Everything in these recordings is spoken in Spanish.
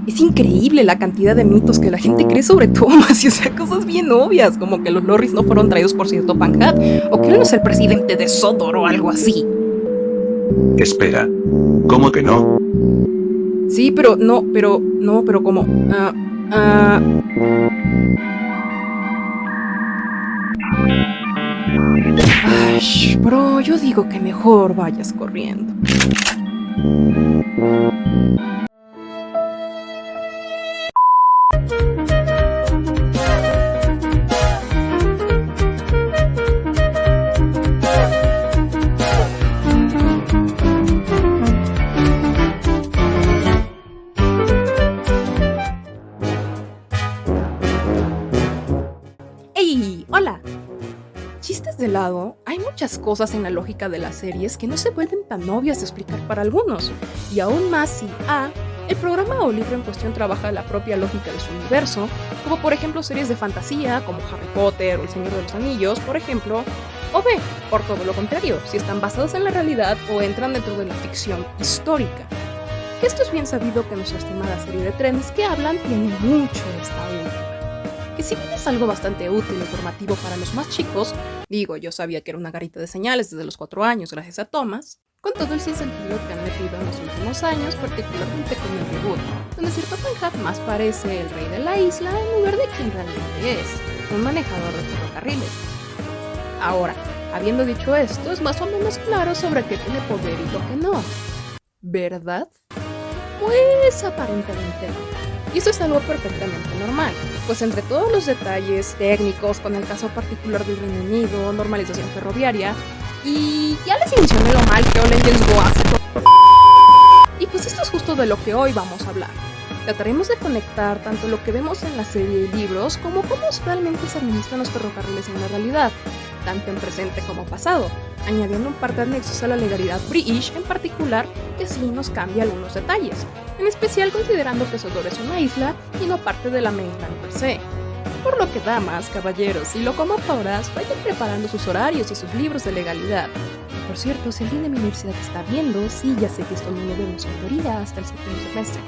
Es increíble la cantidad de mitos que la gente cree sobre Thomas, y o sea, cosas bien obvias, como que los Norris no fueron traídos por cierto Panhat, o que él no es el presidente de Sodor o algo así. Espera. ¿Cómo que no? Sí, pero como... Ay, bro, yo digo que mejor vayas corriendo. ¡Ey! ¡Hola! Chistes de lado, hay muchas cosas en la lógica de las series que no se vuelven tan obvias de explicar para algunos, y aún más si A. El programa o libro en cuestión trabaja la propia lógica de su universo, como por ejemplo series de fantasía como Harry Potter o El Señor de los Anillos, por ejemplo, o B. Por todo lo contrario, si están basadas en la realidad o entran dentro de la ficción histórica. Que esto es bien sabido que nuestra estimada serie de Trenes que hablan tiene mucho de esta última. Que si bien es algo bastante útil e informativo para los más chicos, digo, yo sabía que era una garita de señales desde los 4 años gracias a Thomas, con todo el sinsentido que han metido en los últimos años, particularmente con el reboot, donde cierto Panhat más parece el rey de la isla en lugar de quien realmente es, un manejador de ferrocarriles. Ahora, habiendo dicho esto, es más o menos claro sobre qué tiene poder y lo que no, ¿verdad? Pues aparentemente no. Y eso es algo perfectamente normal, pues entre todos los detalles técnicos, con el caso particular del Reino Unido, normalización ferroviaria, y ya les mencioné lo mal que All Engines Go hace. Y pues esto es justo de lo que hoy vamos a hablar. Trataremos de conectar tanto lo que vemos en la serie y libros como cómo realmente se administran los ferrocarriles en la realidad, tanto en presente como pasado, añadiendo un par de anexos a la legalidad British en particular que sí nos cambia algunos detalles, en especial considerando que Sodor es una isla y no parte de la mainland per se. Por lo que damas, caballeros y locomotoras vayan preparando sus horarios y sus libros de legalidad. Y por cierto, si alguien de mi universidad está viendo, sí, ya sé que esto no lo vemos en teoría hasta el séptimo semestre.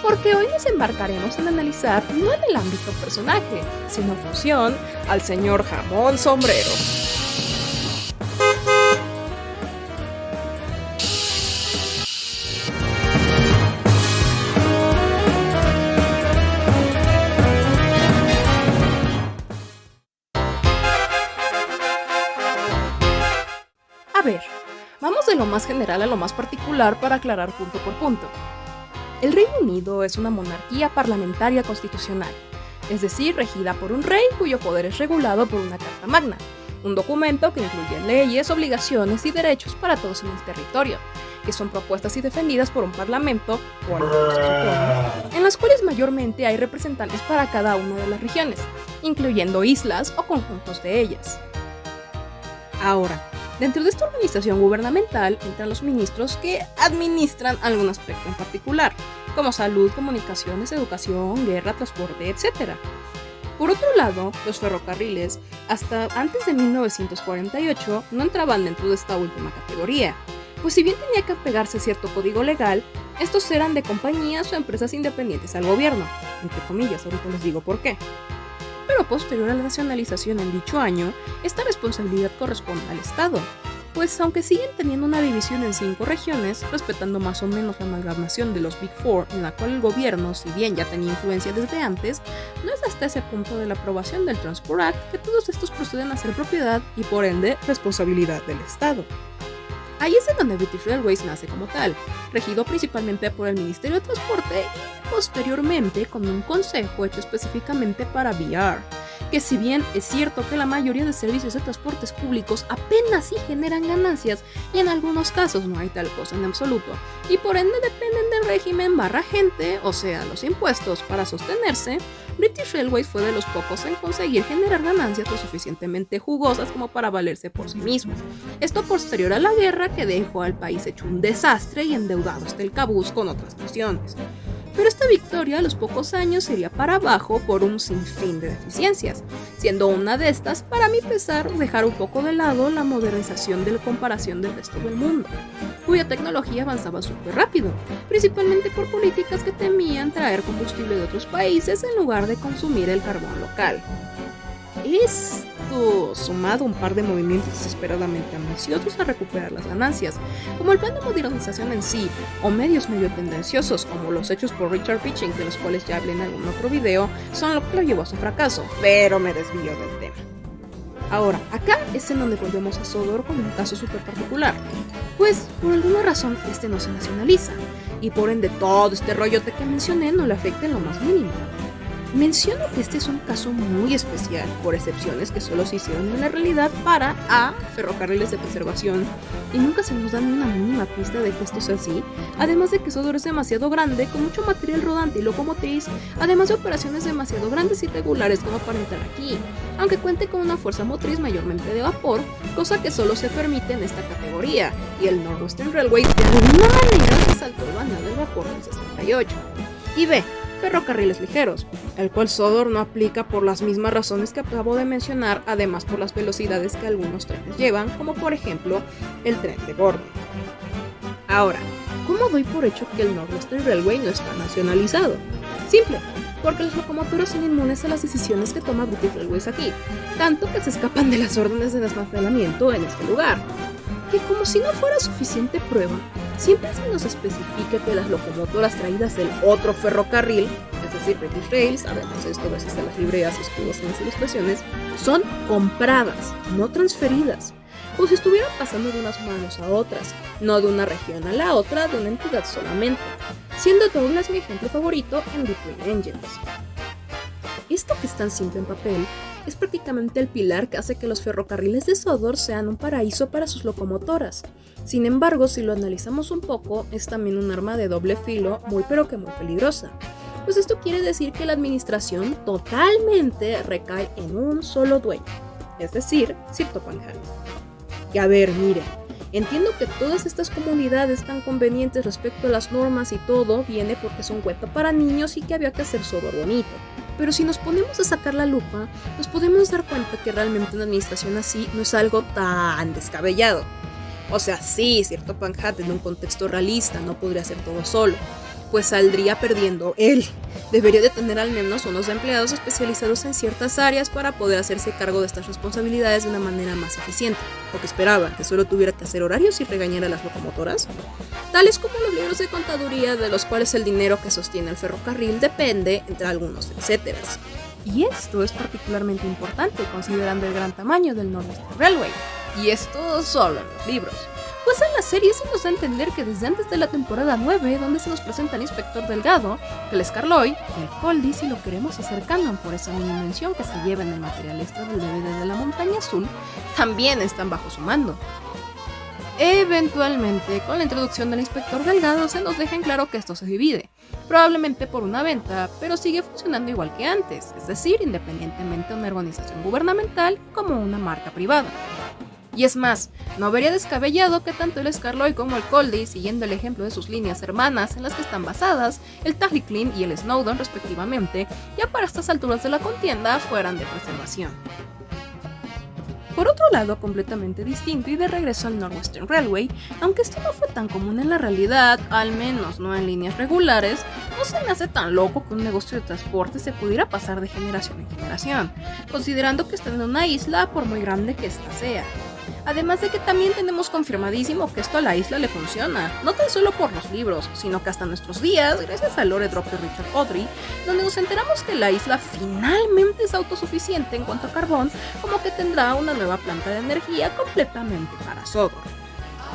Porque hoy nos embarcaremos en analizar no en el ámbito personaje, sino en función al señor Jamón Sombrero. A ver, vamos de lo más general a lo más particular para aclarar punto por punto. El Reino Unido es una monarquía parlamentaria constitucional, es decir, regida por un rey cuyo poder es regulado por una Carta Magna, un documento que incluye leyes, obligaciones y derechos para todos en el territorio, que son propuestas y defendidas por un parlamento, o al menos se supone, en las cuales mayormente hay representantes para cada una de las regiones, incluyendo islas o conjuntos de ellas. Ahora, dentro de esta organización gubernamental entran los ministros que administran algún aspecto en particular, como salud, comunicaciones, educación, guerra, transporte, etc. Por otro lado, los ferrocarriles, hasta antes de 1948, no entraban dentro de esta última categoría, pues si bien tenía que apegarse a cierto código legal, estos eran de compañías o empresas independientes al gobierno, entre comillas, ahorita les digo por qué. Pero posterior a la nacionalización en dicho año, esta responsabilidad corresponde al Estado, pues aunque siguen teniendo una división en 5 regiones, respetando más o menos la amalgamación de los Big Four, en la cual el gobierno, si bien ya tenía influencia desde antes, no es hasta ese punto de la aprobación del Transport Act que todos estos proceden a ser propiedad y por ende responsabilidad del Estado. Ahí es en donde British Railways nace como tal, regido principalmente por el Ministerio de Transporte y posteriormente con un consejo hecho específicamente para VR, que si bien es cierto que la mayoría de servicios de transportes públicos apenas sí generan ganancias y en algunos casos no hay tal cosa en absoluto, y por ende dependen del régimen barra gente, o sea, los impuestos para sostenerse, British Railways fue de los pocos en conseguir generar ganancias lo suficientemente jugosas como para valerse por sí mismos. Esto posterior a la guerra que dejó al país hecho un desastre y endeudado hasta el cabuz con otras naciones. Pero esta victoria a los pocos años sería para abajo por un sinfín de deficiencias, siendo una de estas, para mi pesar, dejar un poco de lado la modernización de la comparación del resto del mundo, cuya tecnología avanzaba súper rápido, principalmente por políticas que temían traer combustible de otros países en lugar de consumir el carbón local. Esto, sumado a un par de movimientos desesperadamente ambiciosos a recuperar las ganancias, como el plan de modernización en sí, o medios medio tendenciosos como los hechos por Richard Pitching, de los cuales ya hablé en algún otro video, son lo que lo llevó a su fracaso, pero me desvío del tema. Ahora, acá es en donde volvemos a Sodor con un caso súper particular, pues por alguna razón este no se nacionaliza, y por ende todo este rollote que mencioné no le afecta en lo más mínimo. Menciono que este es un caso muy especial, por excepciones que solo se hicieron en la realidad para A. ferrocarriles de preservación, y nunca se nos da ni una mínima pista de que esto sea así, además de que Sodor es demasiado grande, con mucho material rodante y locomotriz, además de operaciones demasiado grandes y regulares como para entrar aquí, aunque cuente con una fuerza motriz mayormente de vapor, cosa que solo se permite en esta categoría, y el Northwestern Railway de alguna manera se saltó el banal del vapor del 68. Y B. ferrocarriles ligeros, el cual Sodor no aplica por las mismas razones que acabo de mencionar, además por las velocidades que algunos trenes llevan, como por ejemplo el tren de Gordon. Ahora, ¿cómo doy por hecho que el Northwestern Railway no está nacionalizado? Simple, porque las locomotoras son inmunes a las decisiones que toma British Railways aquí, tanto que se escapan de las órdenes de desmantelamiento en este lugar. Que como si no fuera suficiente prueba, siempre se nos especifica que las locomotoras traídas del otro ferrocarril, es decir, British Rails, además esto gracias a las libreas, escudos y las ilustraciones, son compradas, no transferidas, como si estuvieran pasando de unas manos a otras, no de una región a la otra de una entidad solamente, siendo Douglas mi ejemplo favorito en The Twin Engines. Esto que es tan simple en papel es prácticamente el pilar que hace que los ferrocarriles de Sodor sean un paraíso para sus locomotoras. Sin embargo, si lo analizamos un poco, es también un arma de doble filo muy pero que muy peligrosa. Pues esto quiere decir que la administración totalmente recae en un solo dueño, es decir, Sir Topham Hatt. Y a ver, miren, entiendo que todas estas comunidades tan convenientes respecto a las normas y todo viene porque es un cuento para niños y que había que hacer Sodor bonito. Pero si nos ponemos a sacar la lupa, nos podemos dar cuenta que realmente una administración así no es algo tan descabellado. O sea, sí, Sir Topham Hatt en un contexto realista no podría hacer todo solo, pues saldría perdiendo él. Debería de tener al menos unos empleados especializados en ciertas áreas para poder hacerse cargo de estas responsabilidades de una manera más eficiente. ¿O que esperaban? ¿Que solo tuviera que hacer horarios y regañar a las locomotoras? Tales como los libros de contaduría de los cuales el dinero que sostiene el ferrocarril depende, entre algunos etcéteras. Y esto es particularmente importante considerando el gran tamaño del Northwestern Railway. Y esto solo en los libros. Pues en la serie se nos da a entender que desde antes de la temporada 9, donde se nos presenta el Inspector Delgado, el Scarloy y el Coldie, si lo queremos hacer canon por esa mini mención que se lleva en el material extra del DVD de la Montaña Azul, también están bajo su mando. Eventualmente, con la introducción del Inspector Delgado, se nos deja en claro que esto se divide, probablemente por una venta, pero sigue funcionando igual que antes, es decir, independientemente de una organización gubernamental como una marca privada. Y es más, no vería descabellado que tanto el Scarloy como el Coldie, siguiendo el ejemplo de sus líneas hermanas en las que están basadas, el Tahlequin y el Snowdon respectivamente, ya para estas alturas de la contienda fueran de preservación. Por otro lado, completamente distinto y de regreso al Northwestern Railway, aunque esto no fue tan común en la realidad, al menos no en líneas regulares, no se me hace tan loco que un negocio de transporte se pudiera pasar de generación en generación, considerando que está en una isla por muy grande que ésta sea. Además de que también tenemos confirmadísimo que esto a la isla le funciona, no tan solo por los libros, sino que hasta nuestros días, gracias al lore drop de Richard Audrey, donde nos enteramos que la isla finalmente es autosuficiente en cuanto a carbón, como que tendrá una nueva planta de energía completamente para Sodor.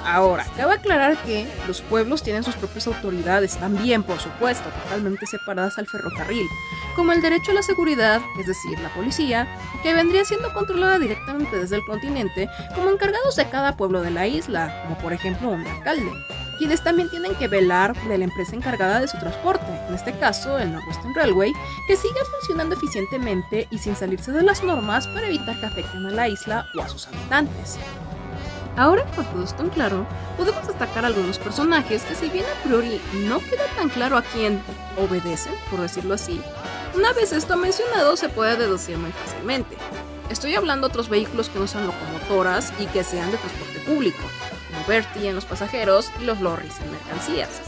Ahora, cabe aclarar que los pueblos tienen sus propias autoridades también, por supuesto, totalmente separadas al ferrocarril, como el derecho a la seguridad, es decir, la policía, que vendría siendo controlada directamente desde el continente como encargados de cada pueblo de la isla, como por ejemplo un alcalde, quienes también tienen que velar de la empresa encargada de su transporte, en este caso el Northwestern Railway, que siga funcionando eficientemente y sin salirse de las normas para evitar que afecten a la isla o a sus habitantes. Ahora, con todo esto en claro, podemos destacar algunos personajes que, si bien a priori no queda tan claro a quién obedecen, por decirlo así, una vez esto mencionado se puede deducir muy fácilmente. Estoy hablando de otros vehículos que no sean locomotoras y que sean de transporte público, como Bertie en los pasajeros y los lorries en mercancías.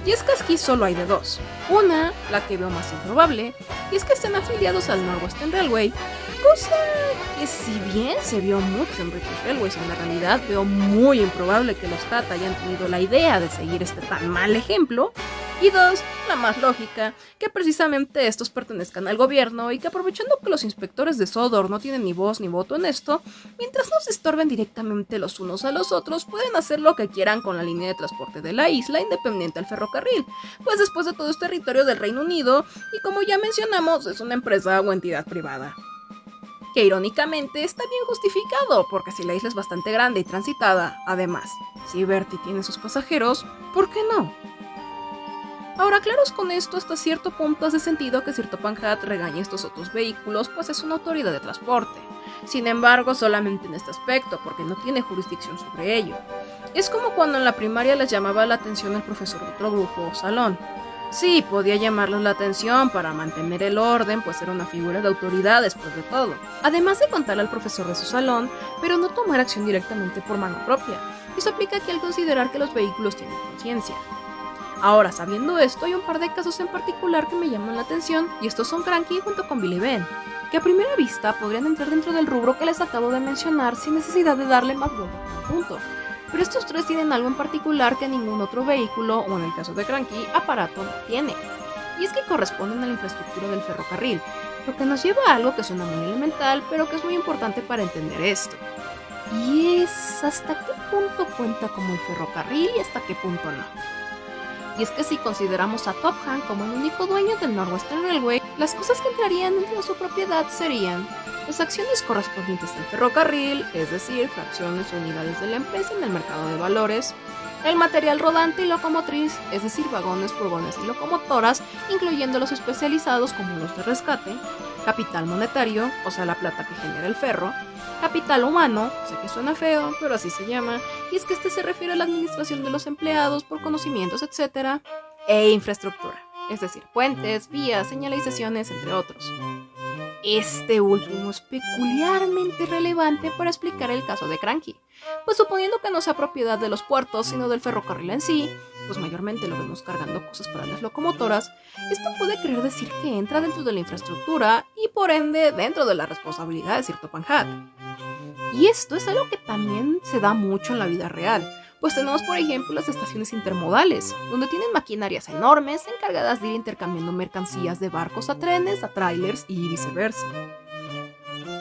Y es que aquí solo hay de dos. Una, la que veo más improbable, y es que estén afiliados al Northwestern Railway, cosa que, si bien se vio mucho en British Railways, en la realidad veo muy improbable que los Tata hayan tenido la idea de seguir este tan mal ejemplo. Y dos, la más lógica, que precisamente estos pertenezcan al gobierno y que, aprovechando que los inspectores de Sodor no tienen ni voz ni voto en esto, mientras no se estorben directamente los unos a los otros, pueden hacer lo que quieran con la línea de transporte de la isla, independiente al ferrocarril, pues después de todo es territorio del Reino Unido y, como ya mencionamos, es una empresa o entidad privada. Que irónicamente está bien justificado, porque si la isla es bastante grande y transitada, además, si Bertie tiene sus pasajeros, ¿por qué no? Ahora, claros con esto, hasta cierto punto hace sentido que Sir Topham Hatt regañe estos otros vehículos, pues es una autoridad de transporte. Sin embargo, solamente en este aspecto, porque no tiene jurisdicción sobre ello. Es como cuando en la primaria les llamaba la atención el profesor de otro grupo o salón. Sí, podía llamarles la atención para mantener el orden, pues era una figura de autoridad después de todo. Además de contarle al profesor de su salón, pero no tomar acción directamente por mano propia. Eso aplica aquí al considerar que los vehículos tienen conciencia. Ahora, sabiendo esto, hay un par de casos en particular que me llaman la atención, y estos son Cranky junto con Billy Ben, que a primera vista podrían entrar dentro del rubro que les acabo de mencionar sin necesidad de darle más vuelta al punto. Pero estos tres tienen algo en particular que ningún otro vehículo, o en el caso de Cranky, aparato no tiene. Y es que corresponden a la infraestructura del ferrocarril, lo que nos lleva a algo que suena muy elemental, pero que es muy importante para entender esto. Y es hasta qué punto cuenta como el ferrocarril y hasta qué punto no. Y es que si consideramos a Topham como el único dueño del Northwestern Railway, las cosas que entrarían dentro de su propiedad serían las acciones correspondientes al ferrocarril, es decir, fracciones o unidades de la empresa en el mercado de valores, el material rodante y locomotriz, es decir, vagones, furgones y locomotoras, incluyendo los especializados como los de rescate, capital monetario, o sea, la plata que genera el ferro, capital humano, sé que suena feo, pero así se llama, y es que este se refiere a la administración de los empleados por conocimientos, etc., e infraestructura, es decir, puentes, vías, señalizaciones, entre otros. Este último es peculiarmente relevante para explicar el caso de Cranky, pues suponiendo que no sea propiedad de los puertos, sino del ferrocarril en sí, pues mayormente lo vemos cargando cosas para las locomotoras, esto puede querer decir que entra dentro de la infraestructura y por ende dentro de la responsabilidad de Sir Topham Hatt. Y esto es algo que también se da mucho en la vida real, pues tenemos por ejemplo las estaciones intermodales, donde tienen maquinarias enormes encargadas de ir intercambiando mercancías de barcos a trenes, a trailers y viceversa.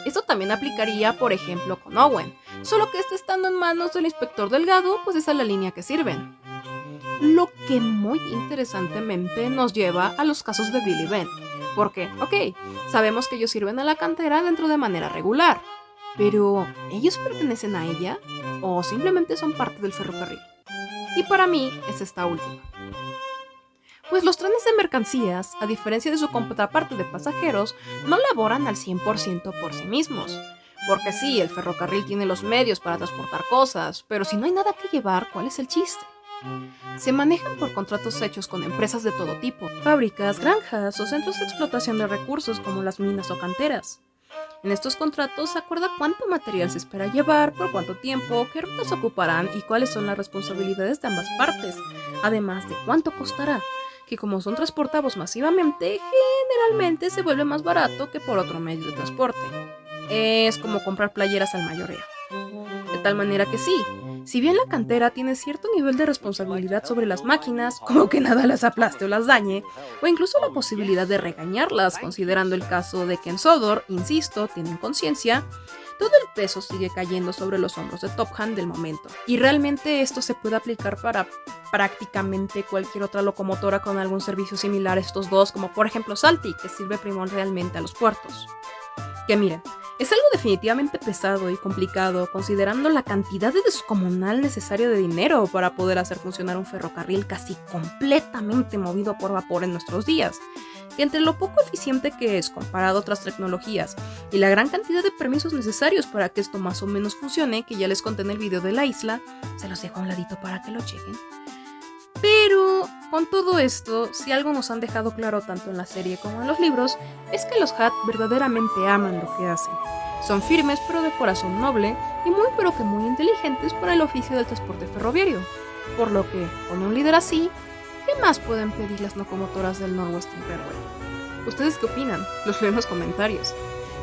Esto también aplicaría por ejemplo con Owen, solo que este estando en manos del inspector Delgado, pues esa es la línea que sirven. Lo que muy interesantemente nos lleva a los casos de Billy Ben, porque, sabemos que ellos sirven a la cantera dentro de manera regular, pero ¿ellos pertenecen a ella o simplemente son parte del ferrocarril? Y para mí es esta última. Pues los trenes de mercancías, a diferencia de su contraparte de pasajeros, no laboran al 100% por sí mismos. Porque sí, el ferrocarril tiene los medios para transportar cosas, pero si no hay nada que llevar, ¿cuál es el chiste? Se manejan por contratos hechos con empresas de todo tipo, fábricas, granjas o centros de explotación de recursos como las minas o canteras. En estos contratos se acuerda cuánto material se espera llevar, por cuánto tiempo, qué rutas ocuparán y cuáles son las responsabilidades de ambas partes, además de cuánto costará, que como son transportados masivamente, generalmente se vuelve más barato que por otro medio de transporte. Es como comprar playeras al mayoreo. De tal manera que sí, si bien la cantera tiene cierto nivel de responsabilidad sobre las máquinas, como que nada las aplaste o las dañe, o incluso la posibilidad de regañarlas, considerando el caso de que en Sodor, insisto, tienen conciencia, todo el peso sigue cayendo sobre los hombros de Topham del momento. Y realmente esto se puede aplicar para prácticamente cualquier otra locomotora con algún servicio similar a estos dos, como por ejemplo Salty, que sirve primordialmente a los puertos. Que miren, es algo definitivamente pesado y complicado, considerando la cantidad de descomunal necesario de dinero para poder hacer funcionar un ferrocarril casi completamente movido por vapor en nuestros días, que entre lo poco eficiente que es comparado a otras tecnologías y la gran cantidad de permisos necesarios para que esto más o menos funcione, que ya les conté en el video de la isla, se los dejo a un ladito para que lo chequen. Pero con todo esto, si algo nos han dejado claro tanto en la serie como en los libros, es que los Hutt verdaderamente aman lo que hacen. Son firmes pero de corazón noble y muy pero que muy inteligentes para el oficio del transporte ferroviario. Por lo que, con un líder así, ¿qué más pueden pedir las locomotoras del Northwestern Railway? ¿Ustedes qué opinan? Los leo en los comentarios.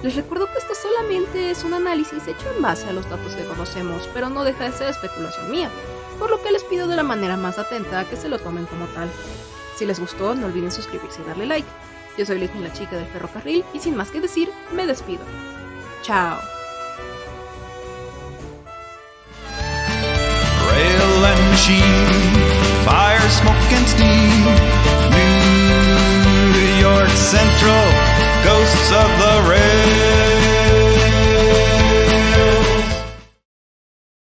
Les recuerdo que esto solamente es un análisis hecho en base a los datos que conocemos, pero no deja de ser especulación mía, por lo que les pido de la manera más atenta que se lo tomen como tal. Si les gustó, no olviden suscribirse y darle like. Yo soy Lismi, la chica del ferrocarril, y sin más que decir, me despido. Chao. Rail and machine, fire, smoke and steam. New York Central, ghosts of the rail.